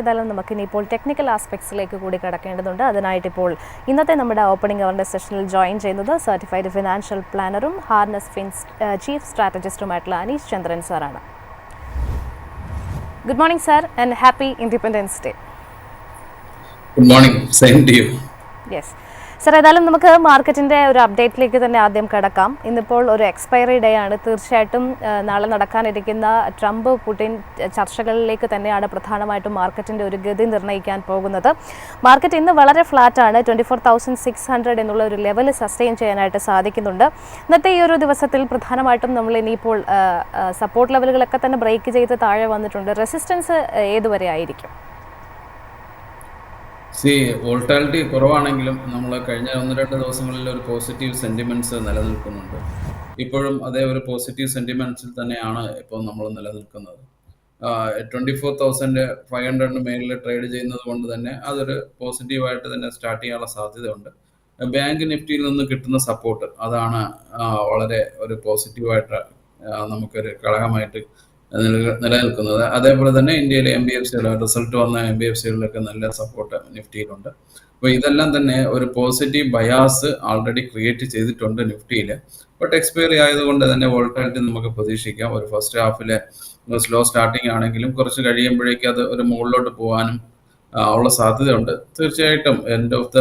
ഏതായാലും നമുക്കിനിപ്പോൾ ടെക്നിക്കൽ ആസ്പെക്ട്സിലേക്ക് കൂടി കടക്കേണ്ടതുണ്ട്. അതിനായിട്ടിപ്പോൾ ഇന്നത്തെ നമ്മുടെ ഓപ്പണിംഗ് അവറിൻ്റെ സെഷനിൽ ജോയിൻ ചെയ്യുന്നത് സർട്ടിഫൈഡ് ഫിനാൻഷ്യൽ പ്ലാനറും ഹാർനസ് ഫിൻസ് ചീഫ് സ്ട്രാറ്റജിസ്റ്റുമായിട്ടുള്ള അനീഷ് ചന്ദ്രൻ സാറാണ്. Good morning sir and happy Independence Day. Good morning, same to you. Yes sir, ഏതായാലും നമുക്ക് മാർക്കറ്റിൻ്റെ ഒരു അപ്ഡേറ്റിലേക്ക് തന്നെ ആദ്യം കിടക്കാം. ഇന്നിപ്പോൾ ഒരു എക്സ്പയറി ഡേ ആണ്. തീർച്ചയായിട്ടും നാളെ നടക്കാനിരിക്കുന്ന ട്രംപ് പുടിൻ ചർച്ചകളിലേക്ക് തന്നെയാണ് പ്രധാനമായിട്ടും മാർക്കറ്റിൻ്റെ ഒരു ഗതി നിർണ്ണയിക്കാൻ പോകുന്നത്. മാർക്കറ്റ് ഇന്ന് വളരെ ഫ്ലാറ്റാണ്. 24,600 എന്നുള്ള ഒരു ലെവൽ സസ്റ്റെയിൻ ചെയ്യാനായിട്ട് സാധിക്കുന്നുണ്ട്. ഇന്നത്തെ ഈ ഒരു ദിവസത്തിൽ പ്രധാനമായിട്ടും നമ്മൾ ഇനിയിപ്പോൾ സപ്പോർട്ട് ലെവലുകളൊക്കെ തന്നെ ബ്രേക്ക് ചെയ്ത് താഴെ വന്നിട്ടുണ്ട്. റെസിസ്റ്റൻസ് ഏതുവരെ ആയിരിക്കും? വോൾട്ടാലിറ്റി കുറവാണെങ്കിലും നമ്മൾ കഴിഞ്ഞ 1-2 ദിവസങ്ങളിൽ ഒരു പോസിറ്റീവ് സെന്റിമെന്റ്സ് നിലനിൽക്കുന്നുണ്ട്. ഇപ്പോഴും അതേ ഒരു പോസിറ്റീവ് സെന്റിമെന്റ്സിൽ തന്നെയാണ് ഇപ്പോൾ നമ്മൾ നിലനിൽക്കുന്നത്. 24,500 മേലിൽ ട്രേഡ് ചെയ്യുന്നത് കൊണ്ട് തന്നെ അതൊരു പോസിറ്റീവായിട്ട് തന്നെ സ്റ്റാർട്ട് ചെയ്യാനുള്ള സാധ്യതയുണ്ട്. ബാങ്ക് നിഫ്റ്റിയിൽ നിന്ന് കിട്ടുന്ന സപ്പോർട്ട് അതാണ് വളരെ ഒരു പോസിറ്റീവായിട്ട് നമുക്കൊരു ഘടകമായിട്ട് നിലനിൽക്കുന്നത്. അതേപോലെ തന്നെ ഇന്ത്യയിലെ NBFC റിസൾട്ട് വന്ന NBFCകളിലൊക്കെ നല്ല സപ്പോർട്ട് നിഫ്റ്റിയിലുണ്ട്. അപ്പോൾ ഇതെല്ലാം തന്നെ ഒരു പോസിറ്റീവ് ബയാസ് ആൾറെഡി ക്രിയേറ്റ് ചെയ്തിട്ടുണ്ട് നിഫ്റ്റിയിൽ. ബട്ട് എക്സ്പയറി ആയതുകൊണ്ട് തന്നെ വോൾട്ടാലിറ്റി നമുക്ക് പ്രതീക്ഷിക്കാം. ഒരു ഫസ്റ്റ് ഹാഫിലെ സ്ലോ സ്റ്റാർട്ടിങ് ആണെങ്കിലും കുറച്ച് കഴിയുമ്പോഴേക്കും അത് ഒരു മുകളിലോട്ട് പോകാനും ഉള്ള സാധ്യതയുണ്ട്. തീർച്ചയായിട്ടും എൻഡ് ഓഫ് ദ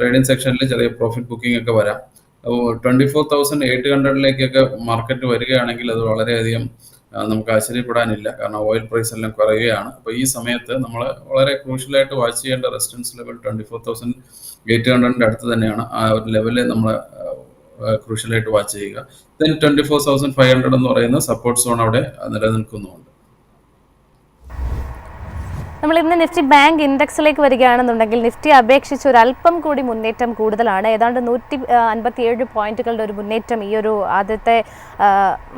ട്രേഡിംഗ് സെക്ഷനിൽ ചെറിയ പ്രോഫിറ്റ് ബുക്കിംഗ് ഒക്കെ വരാം. അപ്പോൾ 24,800 മാർക്കറ്റ് വരികയാണെങ്കിൽ അത് വളരെയധികം നമുക്ക് ആശ്ചര്യപ്പെടാനില്ല. കാരണം ഓയിൽ പ്രൈസ് എല്ലാം കുറയുകയാണ്. അപ്പോൾ ഈ സമയത്ത് നമ്മൾ വളരെ ക്രൂഷ്യലായിട്ട് വാച്ച് ചെയ്യേണ്ട റെസിസ്റ്റൻസ് ലെവൽ 24,800 അടുത്ത് തന്നെയാണ്. ആ ഒരു ലെവലിൽ നമ്മൾ ക്രൂഷ്യലായിട്ട് വാച്ച് ചെയ്യുക. ദെൻ 24,500 എന്ന് പറയുന്ന സപ്പോർട്ട് സോൺ അവിടെ നിലനിൽക്കുന്നുണ്ട്. നമ്മൾ ഇന്ന് നിഫ്റ്റി ബാങ്ക് ഇൻഡെക്സിലേക്ക് വരികയാണെന്നുണ്ടെങ്കിൽ നിഫ്റ്റി അപേക്ഷിച്ച് ഒരു അല്പം കൂടി മുന്നേറ്റം കൂടുതലാണ്. ഏതാണ്ട് 157 പോയിന്റുകളുടെ ഒരു മുന്നേറ്റം ഈ ഒരു ആദ്യത്തെ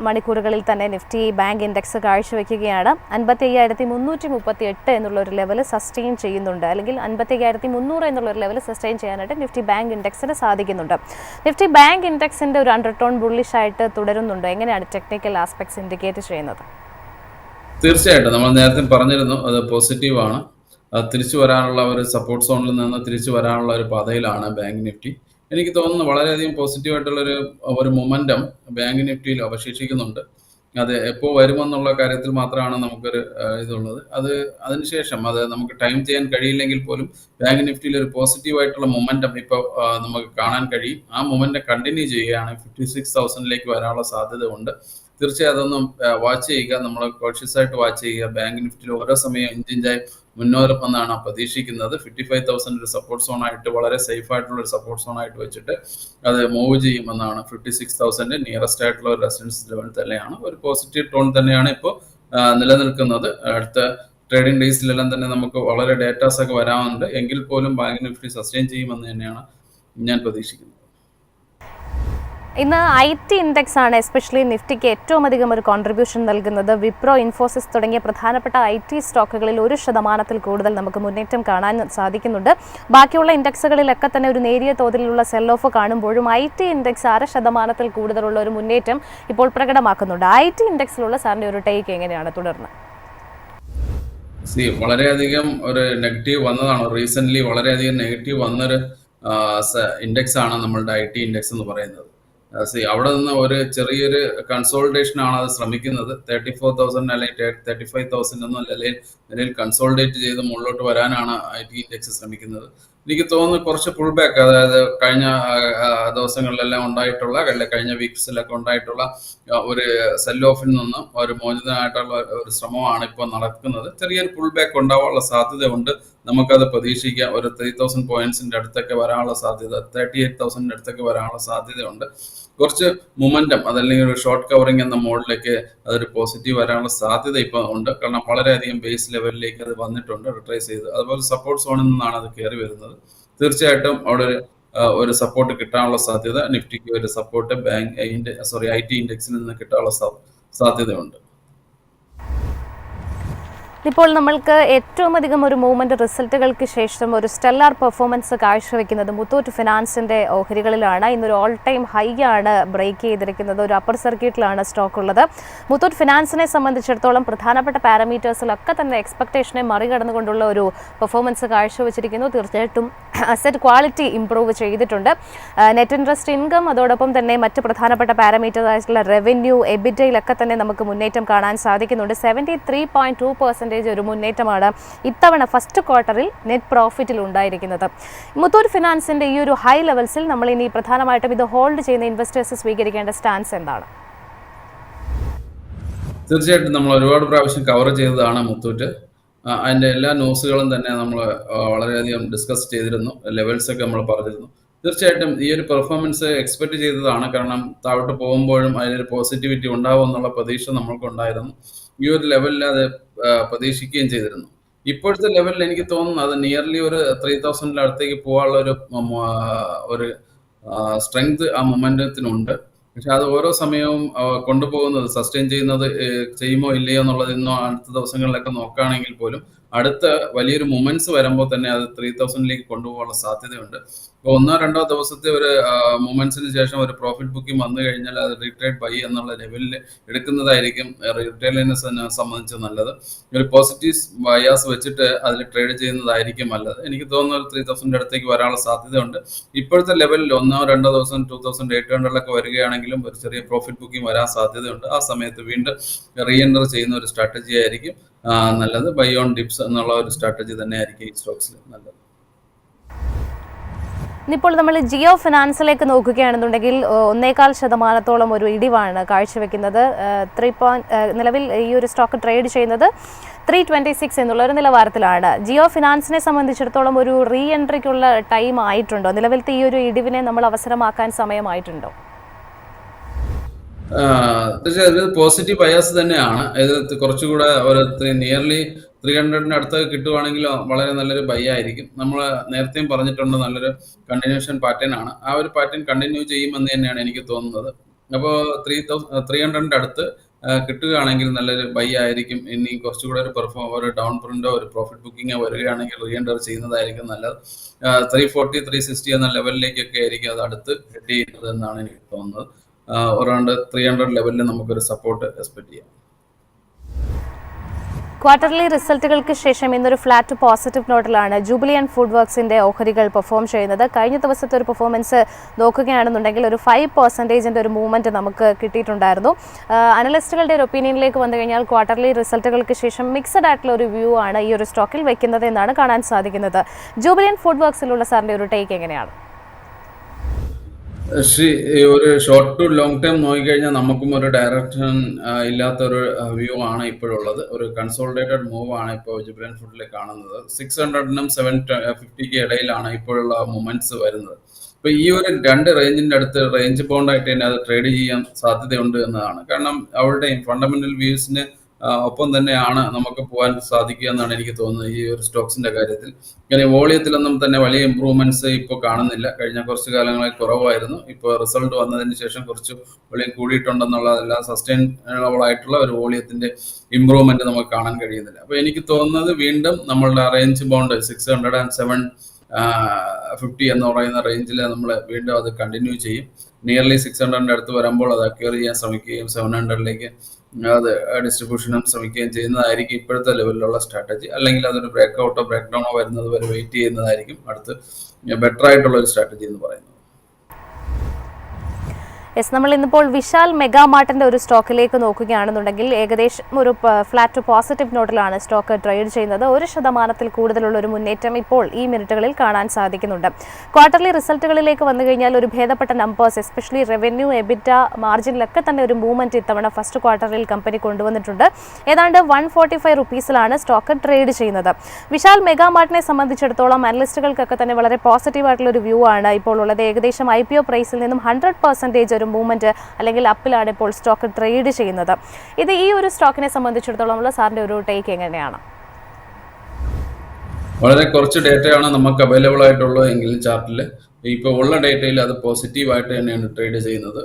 മണിക്കൂറുകളിൽ തന്നെ നിഫ്റ്റി ബാങ്ക് ഇൻഡെക്സ് കാഴ്ചവെക്കുകയാണ്. 55,338 എന്നുള്ള ഒരു ലെവൽ സസ്റ്റെയിൻ ചെയ്യുന്നുണ്ട്, അല്ലെങ്കിൽ 55,300 എന്നുള്ള ഒരു ലെവൽ സസ്റ്റെയിൻ ചെയ്യാനായിട്ട് നിഫ്റ്റി ബാങ്ക് ഇൻഡെക്സിന് സാധിക്കുന്നുണ്ട്. നിഫ്റ്റി ബാങ്ക് ഇൻഡെക്സിൻ്റെ ഒരു അണ്ടർടോൺ ബുള്ളിഷ് ആയിട്ട് തുടരുന്നുണ്ട്. എങ്ങനെയാണ് ടെക്നിക്കൽ ആസ്പെക്ട്സ് ഇൻഡിക്കേറ്റ് ചെയ്യുന്നത്? തീർച്ചയായിട്ടും നമ്മൾ നേരത്തെ പറഞ്ഞിരുന്നു, അത് പോസിറ്റീവാണ്. തിരിച്ചു വരാനുള്ള ഒരു സപ്പോർട്ട് സോണിൽ നിന്ന് തിരിച്ചു വരാനുള്ള ഒരു പാതയിലാണ് ബാങ്ക് നിഫ്റ്റി. എനിക്ക് തോന്നുന്നു വളരെയധികം പോസിറ്റീവായിട്ടുള്ളൊരു ഒരു മൊമെൻറ്റം ബാങ്ക് നിഫ്റ്റിയിൽ അവശേഷിക്കുന്നുണ്ട്. അത് എപ്പോൾ വരുമെന്നുള്ള കാര്യത്തിൽ മാത്രമാണ് നമുക്കൊരു ഇതുള്ളത്. അതിനുശേഷം അത് നമുക്ക് ടൈം ചെയ്യാൻ കഴിയില്ലെങ്കിൽ പോലും ബാങ്ക് നിഫ്റ്റിയിൽ ഒരു പോസിറ്റീവായിട്ടുള്ള മൊമെൻറ്റം ഇപ്പോൾ നമുക്ക് കാണാൻ കഴിയും. ആ മൊമെൻറ്റം കണ്ടിന്യൂ ചെയ്യുകയാണെങ്കിൽ 56,000 വരാനുള്ള സാധ്യത ഉണ്ട്. തീർച്ചയായും അതൊന്നും വാച്ച് ചെയ്യുക. നമ്മൾ കോൺഷ്യസ് ആയിട്ട് വാച്ച് ചെയ്യുക. ബാങ്ക് നിഫ്റ്റിയിൽ ഓരോ സമയം ഇഞ്ചിഞ്ചായി മുന്നോട്ടെന്നാണ് പ്രതീക്ഷിക്കുന്നത്. 55,000 ഒരു സപ്പോർട്ട് സോൺ ആയിട്ട് വളരെ സേഫ് ആയിട്ടുള്ള ഒരു സപ്പോർട്ട് സോൺ ആയിട്ട് വെച്ചിട്ട് അത് മൂവ് ചെയ്യുമെന്നാണ്. 56,000 നിയറസ്റ്റ് ആയിട്ടുള്ള ഒരു റെസിസ്റ്റൻസ് ലെവൽ തന്നെയാണ്. ഒരു പോസിറ്റീവ് ടോൺ തന്നെയാണ് ഇപ്പോൾ നിലനിൽക്കുന്നത്. അടുത്ത ട്രേഡിംഗ് ഡേയ്സിലെല്ലാം തന്നെ നമുക്ക് വളരെ ഡേറ്റാസ് ഒക്കെ വരാറുണ്ട്. എങ്കിൽ പോലും ബാങ്ക് നിഫ്റ്റി സസ്റ്റെയിൻ ചെയ്യുമെന്ന് തന്നെയാണ് ഞാൻ പ്രതീക്ഷിക്കുന്നത്. ഇന്ന് IT ഇൻഡെക്സ് ആണ് എസ്പെഷ്യലി നിഫ്റ്റിക്ക് ഏറ്റവും അധികം ഒരു കോൺട്രിബ്യൂഷൻ നൽകുന്നത്. വിപ്രോ, ഇൻഫോസിസ് തുടങ്ങിയ പ്രധാനപ്പെട്ട IT സ്റ്റോക്കുകളിൽ 1% കൂടുതൽ നമുക്ക് മുന്നേറ്റം കാണാൻ സാധിക്കുന്നുണ്ട്. ബാക്കിയുള്ള ഇൻഡെക്സുകളിലൊക്കെ തന്നെ ഒരു നേരിയ തോതിലുള്ള സെൽ ഓഫ് കാണുമ്പോഴും IT ഇൻഡെക്സ് 1% കൂടുതലുള്ള ഒരു മുന്നേറ്റം ഇപ്പോൾ പ്രകടമാക്കുന്നുണ്ട്. IT ഇൻഡെക്സിലുള്ള സാറിൻ്റെ ഒരു ടേക്ക് എങ്ങനെയാണ് തുടർന്ന്? വളരെയധികം ഒരു നെഗറ്റീവ് വന്നതാണ്. റീസെൻ്റ്ലി വളരെയധികം നെഗറ്റീവ് വന്നൊരു ഇൻഡെക്സ് ആണ് നമ്മളുടെ IT ഇൻഡെക്സ് എന്ന് പറയുന്നത്. അവിടെ നിന്ന് ഒരു ചെറിയൊരു കൺസോൾട്ടേഷൻ ആണ് അത് ശ്രമിക്കുന്നത്. 34,000 അല്ലെങ്കിൽ 35,000 എന്ന നിലയിൽ കൺസോൾട്ടേറ്റ് ചെയ്ത് മുകളിലോട്ട് വരാനാണ് IT ഇൻഡെക്സ് ശ്രമിക്കുന്നത്. എനിക്ക് തോന്നുന്നു കുറച്ച് പുൾ ബാക്ക്, അതായത് കഴിഞ്ഞ ദിവസങ്ങളിലെല്ലാം ഉണ്ടായിട്ടുള്ള, കഴിഞ്ഞ വീക്സിലൊക്കെ ഉണ്ടായിട്ടുള്ള ഒരു സെൽ ഓഫിൽ നിന്നും ഒരു മോചിതനായിട്ടുള്ള ഒരു ശ്രമമാണ് ഇപ്പോൾ നടക്കുന്നത്. ചെറിയൊരു പുൾ ബാക്ക് ഉണ്ടാവാനുള്ള സാധ്യതയുണ്ട്. നമുക്കത് പ്രതീക്ഷിക്കാം. ഒരു 3,000 പോയിന്റ്സിന്റെ അടുത്തൊക്കെ വരാനുള്ള സാധ്യത, 38,000 അടുത്തൊക്കെ വരാനുള്ള സാധ്യതയുണ്ട്. കുറച്ച് മൊമെന്റം, അതല്ലെങ്കിൽ ഒരു ഷോർട്ട് കവറിംഗ് എന്ന മോഡിലേക്ക് അതൊരു പോസിറ്റീവ് വരാനുള്ള സാധ്യത ഇപ്പോൾ ഉണ്ട്. കാരണം വളരെയധികം ബേസ് ലെവലിലേക്ക് അത് വന്നിട്ടുണ്ട്, റിട്രേസ് ചെയ്ത്. അതുപോലെ സപ്പോർട്ട് സോണിൽ നിന്നാണ് അത് കയറി വരുന്നത്. തീർച്ചയായിട്ടും അവിടെ ഒരു സപ്പോർട്ട് കിട്ടാനുള്ള സാധ്യത നിഫ്റ്റിക്ക്, ഒരു സപ്പോർട്ട് IT ഇൻഡെക്സിൽ നിന്ന് കിട്ടാനുള്ള സാധ്യതയുണ്ട്. ഇപ്പോൾ നമ്മൾക്ക് ഏറ്റവും അധികം ഒരു മൂവ്മെന്റ് റിസൾട്ടുകൾക്ക് ശേഷം ഒരു സ്റ്റെല്ലാർ പെർഫോമൻസ് കാഴ്ചവെക്കുന്നത് മുത്തൂറ്റ് ഫിനാൻസിന്റെ ഓഹരികളിലാണ്. ഇന്നൊരു ഓൾ ടൈം ഹൈ ആണ് ബ്രേക്ക് ചെയ്തിരിക്കുന്നത്. ഒരു അപ്പർ സർക്യൂട്ടിലാണ് സ്റ്റോക്ക് ഉള്ളത്. മുത്തൂറ്റ് ഫിനാൻസിനെ സംബന്ധിച്ചിടത്തോളം പ്രധാനപ്പെട്ട പാരാമീറ്റേഴ്സിലൊക്കെ തന്നെ എക്സ്പെക്ടേഷനെ മറികടന്നുകൊണ്ടുള്ള ഒരു പെർഫോമൻസ് കാഴ്ചവെച്ചിരിക്കുന്നു. തീർച്ചയായിട്ടും അസറ്റ് ക്വാളിറ്റി ഇംപ്രൂവ് ചെയ്തിട്ടുണ്ട്. നെറ്റ് ഇൻട്രസ്റ്റ് ഇൻകം, അതോടൊപ്പം തന്നെ മറ്റ് പ്രധാനപ്പെട്ട പാരാമീറ്റേഴ്സ് ആയിട്ടുള്ള റവന്യൂ, എബിറ്റയിലൊക്കെ തന്നെ നമുക്ക് മുന്നേറ്റം കാണാൻ സാധിക്കുന്നുണ്ട്. 73.2% ഒരു മുന്നേറ്റമാണ് ഇത്തവണ ഫസ്റ്റ് ക്വാർട്ടറിൽ നെറ്റ് പ്രോഫിറ്റിൽ ഉണ്ടായിരിക്കുന്നത്. മുത്തൂറ്റ് ഫിനാൻസിന്റെ ഈ ഒരു ഹൈ ലെവൽസിൽ നമ്മൾ ഇനി പ്രധാനമായിട്ടും ഇത് ഹോൾഡ് ചെയ്യുന്ന ഇൻവെസ്റ്റേഴ്സ് സ്വീകരിക്കേണ്ട സ്റ്റാൻസ് എന്താണ്? തീർച്ചയായിട്ടും നമ്മൾ ഒരുപാട് പ്രാവശ്യം കവർ ചെയ്തതാണ് മുത്തൂറ്റ്. അതിൻ്റെ എല്ലാ ന്യൂസുകളും തന്നെ നമ്മൾ വളരെയധികം ഡിസ്കസ് ചെയ്തിരുന്നു. ലെവൽസൊക്കെ നമ്മൾ പറഞ്ഞിരുന്നു. തീർച്ചയായിട്ടും ഈ ഒരു പെർഫോമൻസ് എക്സ്പെക്ട് ചെയ്തതാണ്. കാരണം താഴോട്ട് പോകുമ്പോഴും അതിലൊരു പോസിറ്റിവിറ്റി ഉണ്ടാവും എന്നുള്ള പ്രതീക്ഷ നമ്മൾക്കുണ്ടായിരുന്നു. ഈ ഒരു ലെവലിൽ അത് പ്രതീക്ഷിക്കുകയും ചെയ്തിരുന്നു. ഇപ്പോഴത്തെ ലെവലിൽ എനിക്ക് തോന്നുന്നു അത് നിയർലി ഒരു 3000 അടുത്തേക്ക് പോകാനുള്ള ഒരു സ്ട്രെങ്ത് ആ മൊമെന്റത്തിനുണ്ട്. പക്ഷെ അത് ഓരോ സമയവും കൊണ്ടുപോകുന്നത് സസ്റ്റെയിൻ ചെയ്യുമോ ഇല്ലയോ എന്നുള്ളതിന്നോ അടുത്ത ദിവസങ്ങളിലൊക്കെ നോക്കുകയാണെങ്കിൽ പോലും അടുത്ത വലിയൊരു മൊമെന്റ്സ് വരുമ്പോൾ തന്നെ അത് 3000 കൊണ്ടുപോകാനുള്ള സാധ്യതയുണ്ട്. ഇപ്പോൾ 1-2 ദിവസത്തെ ഒരു മൊമെന്റ്സിന് ശേഷം ഒരു പ്രോഫിറ്റ് ബുക്കിംഗ് വന്നു കഴിഞ്ഞാൽ അത് റീട്രേഡ് ബൈ എന്നുള്ള ലെവലിൽ എടുക്കുന്നതായിരിക്കും റീറ്റെയിലിനെ സംബന്ധിച്ച് നല്ലത്. ഒരു പോസിറ്റീവ് ബയാസ് വെച്ചിട്ട് അതിൽ ട്രേഡ് ചെയ്യുന്നതായിരിക്കും നല്ലത്. എനിക്ക് തോന്നുന്നു ഒരു 3000 അടുത്തേക്ക് വരാനുള്ള സാധ്യതയുണ്ട്. ഇപ്പോഴത്തെ ലെവലിൽ 1-2 ദിവസം 2800 വരികയാണെങ്കിലും ഒരു ചെറിയ പ്രോഫിറ്റ് ബുക്കിംഗ് വരാൻ സാധ്യതയുണ്ട്. ആ സമയത്ത് വീണ്ടും റീ എൻറ്റർ ചെയ്യുന്ന ഒരു സ്ട്രാറ്റജി ആയിരിക്കും നല്ലത്. ബൈ ഓൺ ഡിപ്സ് എന്നുള്ള ഒരു സ്ട്രാറ്റജി തന്നെ ആയിരിക്കും ഈ സ്റ്റോക്സിൽ നല്ലത്. ഇനിയിപ്പോൾ നമ്മൾ ജിയോ ഫിനാൻസിലേക്ക് നോക്കുകയാണെന്നുണ്ടെങ്കിൽ 1.25% ഒരു ഇടിവാണ് കാഴ്ചവെക്കുന്നത്. നിലവിൽ ഈ ഒരു സ്റ്റോക്ക് ട്രേഡ് ചെയ്യുന്നത് 326 എന്നുള്ള ഒരു നിലവാരത്തിലാണ്. ജിയോ ഫിനാൻസിനെ സംബന്ധിച്ചിടത്തോളം ഒരു റീ എൻട്രിക്കുള്ള ടൈം ആയിട്ടുണ്ടോ? നിലവിലത്തെ ഈ ഒരു ഇടിവിനെ നമ്മൾ അവസരമാക്കാൻ സമയമായിട്ടുണ്ടോ? തീർച്ചയായും പോസിറ്റീവ് ബയാസ് തന്നെയാണ്. ഇത് കുറച്ചുകൂടെ ഒരു നിയർലി 300 അടുത്ത് കിട്ടുവാണെങ്കിൽ വളരെ നല്ലൊരു ബൈ ആയിരിക്കും. നമ്മൾ നേരത്തെയും പറഞ്ഞിട്ടുണ്ട് നല്ലൊരു കണ്ടിന്യൂഷൻ പാറ്റേൺ ആണ്. ആ ഒരു പാറ്റേൺ കണ്ടിന്യൂ ചെയ്യുമെന്ന് തന്നെയാണ് എനിക്ക് തോന്നുന്നത്. അപ്പോൾ 300 അടുത്ത് കിട്ടുകയാണെങ്കിൽ നല്ലൊരു ബൈ ആയിരിക്കും. ഇനി കുറച്ചുകൂടെ ഒരു ഡൗൺ പ്രിന്റോ ഒരു പ്രോഫിറ്റ് ബുക്കിങ്ങോ വരികയാണെങ്കിൽ റീ എൻറ്റർ ചെയ്യുന്നതായിരിക്കും നല്ലത്. 340 360 എന്ന ലെവലിലേക്കൊക്കെ ആയിരിക്കും അത് അടുത്ത് ഹെഡ് ചെയ്യുന്നത് എന്നാണ് എനിക്ക് തോന്നുന്നത്. അറൗണ്ട് 300 ലെവലിൽ നമുക്കൊരു സപ്പോർട്ട് എക്സ്പെക്ട് ചെയ്യാം. ക്വാർട്ടർലി റിസൾട്ടുകൾക്ക് ശേഷം ഇന്നൊരു ഫ്ലാറ്റ് പോസിറ്റീവ് നോട്ടിലാണ് ജൂബിലിയന്റ് ഫുഡ് വർക്സിന്റെ ഓഹരികൾ പെർഫോം ചെയ്യുന്നത്. കഴിഞ്ഞ ദിവസത്തെ ഒരു പെർഫോമൻസ് നോക്കുകയാണെന്നുണ്ടെങ്കിൽ ഒരു 5% ഒരു മൂവ്മെന്റ് നമുക്ക് കിട്ടിയിട്ടുണ്ടായിരുന്നു. അനലിസ്റ്റുകളുടെ ഒരു ഒപ്പീനിയനിലേക്ക് വന്നു കഴിഞ്ഞാൽ ക്വാർട്ടർലി റിസൾട്ടുകൾക്ക് ശേഷം മിക്സഡ് ആയിട്ടുള്ള ഒരു വ്യൂ ആണ് ഈ ഒരു സ്റ്റോക്കിൽ വെക്കുന്നത് എന്നാണ് കാണാൻ സാധിക്കുന്നത്. ജൂബിലിയന്റ് ഫുഡ് വർക്സിലുള്ള സാറിന്റെ ഒരു ടേക്ക് എങ്ങനെയാണ്? ഒരു ഷോർട്ട് ടു ലോങ് ടേം നോക്കിക്കഴിഞ്ഞാൽ നമുക്കും ഒരു ഡയറക്ഷൻ ഇല്ലാത്തൊരു വ്യൂ ആണ് ഇപ്പോഴുള്ളത്. ഒരു കൺസോളിഡേറ്റഡ് മൂവ് ആണ് ഇപ്പോൾ ജൂബിലിയന്റ് ഫുഡിൽ കാണുന്നത്. 600-നും 750 ഇടയിലാണ് ഇപ്പോഴുള്ള മൊമെന്റ്സ് വരുന്നത്. ഇപ്പൊ ഈ ഒരു 2 റേഞ്ചിന്റെ അടുത്ത് റേഞ്ച് ബൗണ്ട് ആയിട്ട് തന്നെ അത് ട്രേഡ് ചെയ്യാൻ സാധ്യതയുണ്ട് എന്നതാണ്. കാരണം അവരുടെ ഫണ്ടമെന്റൽ വ്യൂസിന് ഒപ്പം തന്നെയാണ് നമുക്ക് പോകാൻ സാധിക്കുക എന്നാണ് എനിക്ക് തോന്നുന്നത് ഈ ഒരു സ്റ്റോക്സിന്റെ കാര്യത്തിൽ. ഇങ്ങനെ വോളിയത്തിലൊന്നും തന്നെ വലിയ ഇമ്പ്രൂവ്മെന്റ്സ് ഇപ്പോൾ കാണുന്നില്ല. കഴിഞ്ഞ കുറച്ച് കാലങ്ങളിൽ കുറവായിരുന്നു. ഇപ്പോൾ റിസൾട്ട് വന്നതിന് ശേഷം കുറച്ച് വോളിയം കൂടിയിട്ടുണ്ടെന്നുള്ളതെല്ലാം സസ്റ്റൈനബിൾ ആയിട്ടുള്ള ഒരു വോളിയത്തിന്റെ ഇമ്പ്രൂവ്മെന്റ് നമുക്ക് കാണാൻ കഴിയുന്നില്ല. അപ്പൊ എനിക്ക് തോന്നുന്നത് വീണ്ടും നമ്മളുടെ റേഞ്ച് ബൗണ്ട് 600 and 750 എന്ന് പറയുന്ന റേഞ്ചിൽ നമ്മൾ വീണ്ടും അത് കണ്ടിന്യൂ ചെയ്യും. നിയർലി 600 അടുത്ത് വരുമ്പോൾ അത് അക്വയർ ചെയ്യാൻ ശ്രമിക്കുകയും 700 അത് ഡിസ്ട്രിബ്യൂഷനും ശ്രമിക്കുകയും ചെയ്യുന്നതായിരിക്കും ഇപ്പോഴത്തെ ലെവലിലുള്ള സ്ട്രാറ്റജി. അല്ലെങ്കിൽ അതൊരു ബ്രേക്ക് ഔട്ടോ ബ്രേക്ക് ഡൗണോ വരുന്നത് വരെ വെയിറ്റ് ചെയ്യുന്നതായിരിക്കും അടുത്ത് ബെറ്റർ ആയിട്ടുള്ള ഒരു സ്ട്രാറ്റജി എന്ന് പറയുന്നത്. നമ്മൾ ഇന്നിപ്പോൾ വിശാൽ മെഗാമാർട്ടിന്റെ ഒരു സ്റ്റോക്കിലേക്ക് നോക്കുകയാണെന്നുണ്ടെങ്കിൽ ഏകദേശം ഒരു ഫ്ലാറ്റ് പോസിറ്റീവ് നോട്ടിലാണ് സ്റ്റോക്ക് ട്രേഡ് ചെയ്യുന്നത്. 1% കൂടുതലുള്ള ഒരു മുന്നേറ്റം ഇപ്പോൾ ഈ മിനിറ്റുകളിൽ കാണാൻ സാധിക്കുന്നുണ്ട്. ക്വാർട്ടർലി റിസൾട്ടുകളിലേക്ക് വന്നു കഴിഞ്ഞാൽ ഒരു ഭേദപ്പെട്ട നമ്പേഴ്സ്, എസ്പെഷ്യലി റവന്യൂ, എബിറ്റ, മാർജിനിലൊക്കെ തന്നെ ഒരു മൂവ്മെന്റ് ഇത്തവണ ഫസ്റ്റ് ക്വാർട്ടറിൽ കമ്പനി കൊണ്ടുവന്നിട്ടുണ്ട്. ഏതാണ്ട് 145 റുപ്പീസിലാണ് സ്റ്റോക്ക് ട്രേഡ് ചെയ്യുന്നത്. വിശാൽ മെഗാമാർട്ടിനെ സംബന്ധിച്ചിടത്തോളം അനലിസ്റ്റുകൾക്കൊക്കെ തന്നെ വളരെ പോസിറ്റീവ് ആയിട്ടുള്ള ഒരു വ്യൂ ആണ് ഇപ്പോൾ ഉള്ളത്. ഏകദേശം IPO പ്രൈസിൽ നിന്നും 100% ഒരു മൂവ്മെന്റ് അല്ലെങ്കിൽ അപ്പിലാണ് ഇപ്പോൾ സ്റ്റോക്ക് ട്രേഡ് ചെയ്യുന്നത്. ഇത് ഈ ഒരു സ്റ്റോക്കിനെ സംബന്ധിച്ചിടത്തോളം സാറിന്റെ ഒരു ടേക്ക് എങ്ങനെയാണ്? വളരെ കുറച്ച് ഡേറ്റയാണ് നമുക്ക് അവൈലബിൾ ആയിട്ടുള്ളത് എങ്കിലും ചാർട്ടിൽ ഇപ്പോൾ ഉള്ള ഡേറ്റയിൽ അത് പോസിറ്റീവായിട്ട് തന്നെയാണ് ട്രേഡ് ചെയ്യുന്നത്.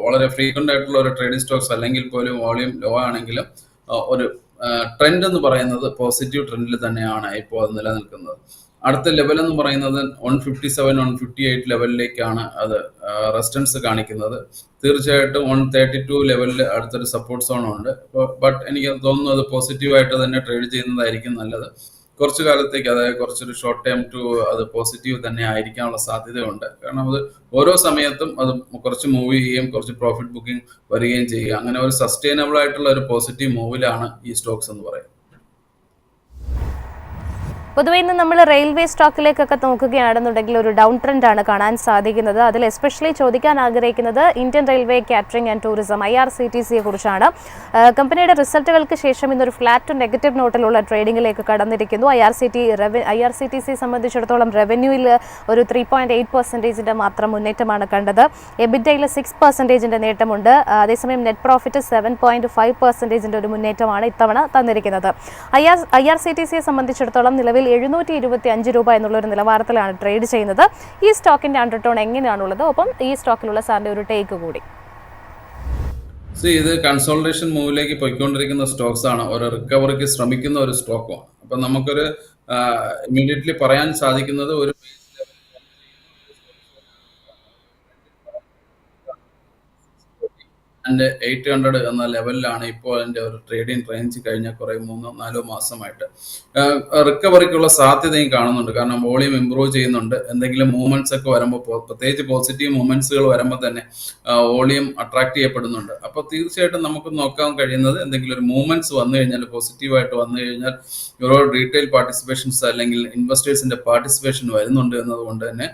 വളരെ ഫ്രീക്വന്റ് ആയിട്ടുള്ള ഒരു ട്രേഡിംഗ് സ്റ്റോക്സ് അല്ലെങ്കിൽ പോലും വോളിയം ലോ ആണെങ്കിലും ഒരു ട്രെൻഡ് എന്ന് പറയുന്നത് പോസിറ്റീവ് ട്രെൻഡിൽ തന്നെയാണ് ഇപ്പോൾ അത് നിലനിൽക്കുന്നത്. അടുത്ത ലെവൽ എന്ന് പറയുന്നത് 157 158 ലെവലിലേക്കാണ് അത് റെസിസ്റ്റൻസ് കാണിക്കുന്നത്. തീർച്ചയായിട്ടും 132 ലെവലിൽ അടുത്തൊരു സപ്പോർട്ട് സോൺ ഉണ്ട്. ബട്ട് എനിക്ക് തോന്നുന്നു അത് പോസിറ്റീവായിട്ട് തന്നെ ട്രേഡ് ചെയ്യുന്നതായിരിക്കും നല്ലത്. കുറച്ചു കാലത്തേക്ക്, അതായത് കുറച്ചൊരു ഷോർട്ട് ടൈം ടു അത് പോസിറ്റീവ് തന്നെ ആയിരിക്കാനുള്ള സാധ്യതയുണ്ട്. കാരണം അത് ഓരോ സമയത്തും അത് കുറച്ച് മൂവ് ചെയ്യുകയും കുറച്ച് പ്രോഫിറ്റ് ബുക്കിംഗ് വരികയും ചെയ്യുക. അങ്ങനെ ഒരു സസ്റ്റൈനബിൾ ആയിട്ടുള്ള ഒരു പോസിറ്റീവ് മൂവിലാണ് ഈ സ്റ്റോക്സ് എന്ന് പറയുന്നത്. പൊതുവെ ഇന്ന് നമ്മൾ റെയിൽവേ സ്റ്റോക്കിലേക്കൊക്കെ നോക്കുകയാണെന്നുണ്ടെങ്കിൽ ഒരു ഡൗൺ ട്രെൻഡ് ആണ് കാണാൻ സാധിക്കുന്നത്. അതിൽ എസ്പെഷ്യലി ചോദിക്കാൻ ആഗ്രഹിക്കുന്നത് Indian Railway Catering and Tourism IRCTCയെ കുറിച്ചാണ്. കമ്പനിയുടെ റിസൾട്ടുകൾക്ക് ശേഷം ഇന്നൊരു ഫ്ലാറ്റ് ടു നെഗറ്റീവ് നോട്ടിലുള്ള ട്രേഡിംഗിലേക്ക് കടന്നിരിക്കുന്നു. IRCTC സംബന്ധിച്ചിടത്തോളം റവന്യൂവിൽ ഒരു 3.8% മാത്രം മുന്നേറ്റമാണ് കണ്ടത്. എബിറ്റയിൽ 6% നേട്ടമുണ്ട്. അതേസമയം നെറ്റ് പ്രോഫിറ്റ് 7.5% ഒരു മുന്നേറ്റമാണ് ഇത്തവണ തന്നിരിക്കുന്നത്. IRCTCയെ സംബന്ധിച്ചിടത്തോളം നിലവിൽ 725 രൂപ എന്നുള്ളൊരു നിലവാരത്തിലാണ് ട്രേഡ് ചെയ്യുന്നത്. ഈ സ്റ്റോക്കിന്റെ അണ്ടർടോൺ എങ്ങനെയാണുള്ളത്? ഒപ്പം ഈ സ്റ്റോക്കിലുള്ള സാറിന്റെ ഒരു ടേക്ക് കൂടി. ഇത് കൺസോൾട്ടേഷൻ മൂവിലേക്ക് പോയിക്കൊണ്ടിരിക്കുന്ന സ്റ്റോക്സ് ആണ്. ഒരു റിക്കവറിക്ക് ശ്രമിക്കുന്ന ഒരു സ്റ്റോക്കുമാണ്. അപ്പൊ നമുക്കൊരു ഇമ്മീഡിയറ്റ്ലി പറയാൻ സാധിക്കുന്നത് ഒരു 800 എന്ന ലെവലിലാണ് ഇപ്പോൾ എൻ്റെ ഒരു ട്രേഡിംഗ് റേഞ്ച് കഴിഞ്ഞ കുറേ 3-4 മാസമായിട്ട്. റിക്കവറിക്കുള്ള സാധ്യതയും കാണുന്നുണ്ട്. കാരണം വോളിയം ഇമ്പ്രൂവ് ചെയ്യുന്നുണ്ട്. എന്തെങ്കിലും മൂവ്മെന്റ്സ് ഒക്കെ വരുമ്പോൾ, പ്രത്യേകിച്ച് പോസിറ്റീവ് മൂവ്മെന്റ്സുകൾ വരുമ്പോൾ തന്നെ വോളിയം അട്രാക്ട് ചെയ്യപ്പെടുന്നുണ്ട്. അപ്പോൾ തീർച്ചയായിട്ടും നമുക്ക് നോക്കാൻ കഴിയുന്നത് എന്തെങ്കിലും ഒരു മൂവ്മെന്റ്സ് വന്നു കഴിഞ്ഞാൽ, പോസിറ്റീവായിട്ട് വന്നു കഴിഞ്ഞാൽ ഓരോ റീറ്റെയിൽ പാർട്ടിസിപ്പേഷൻസ് അല്ലെങ്കിൽ ഇൻവെസ്റ്റേഴ്സിന്റെ പാർട്ടിസിപ്പേഷൻ വരുന്നുണ്ട് എന്നതുകൊണ്ട് തന്നെ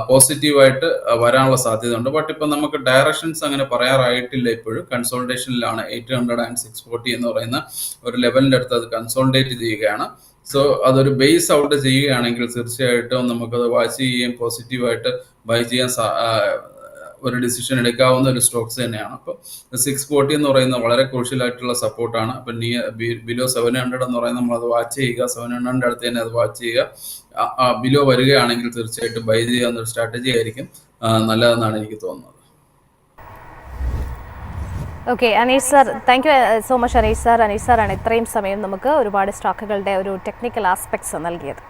പോസിറ്റീവായിട്ട് വരാനുള്ള സാധ്യതയുണ്ട്. ബട്ട് ഇപ്പം നമുക്ക് ഡയറക്ഷൻസ് അങ്ങനെ പറയാറായിട്ടില്ല. ഇപ്പോഴും കൺസോൾട്ടേഷനിലാണ്. 800 and 640 എന്ന് പറയുന്ന ഒരു ലെവലിൻ്റെ അടുത്ത് അത് കൺസോൾട്ടേറ്റ് ചെയ്യുകയാണ്. സോ അതൊരു ബേസ് ഔട്ട് ചെയ്യുകയാണെങ്കിൽ തീർച്ചയായിട്ടും നമുക്കത് വാച്ച് ചെയ്യുകയും പോസിറ്റീവായിട്ട് ബൈ ചെയ്യാൻ ഒരു ഡിസിഷൻ എടുക്കാവുന്ന ഒരു സ്റ്റോക്സ് തന്നെയാണ്. അപ്പോൾ 640 എന്ന് പറയുന്നത് വളരെ ക്രൂഷ്യൽ ആയിട്ടുള്ള സപ്പോർട്ടാണ്. അപ്പം ബിലോ 700 എന്ന് പറയുന്നത് നമ്മളത് വാച്ച് ചെയ്യുക. 700 അടുത്ത് തന്നെ അത് വാച്ച് ചെയ്യുക. ബിലോ വരികയാണെങ്കിൽ തീർച്ചയായിട്ടും ബൈ ചെയ്യാവുന്ന ഒരു സ്ട്രാറ്റജി ആയിരിക്കും നല്ലതെന്നാണ് എനിക്ക് തോന്നുന്നത്. Okay, Aneesh sir, thank you so much. Aneesh സാറാണ് ഇത്രയും സമയം നമുക്ക് ഒരുപാട് സ്റ്റോക്കുകളുടെ ഒരു ടെക്നിക്കൽ ആസ്പെക്ട്സ് നൽകിയത്.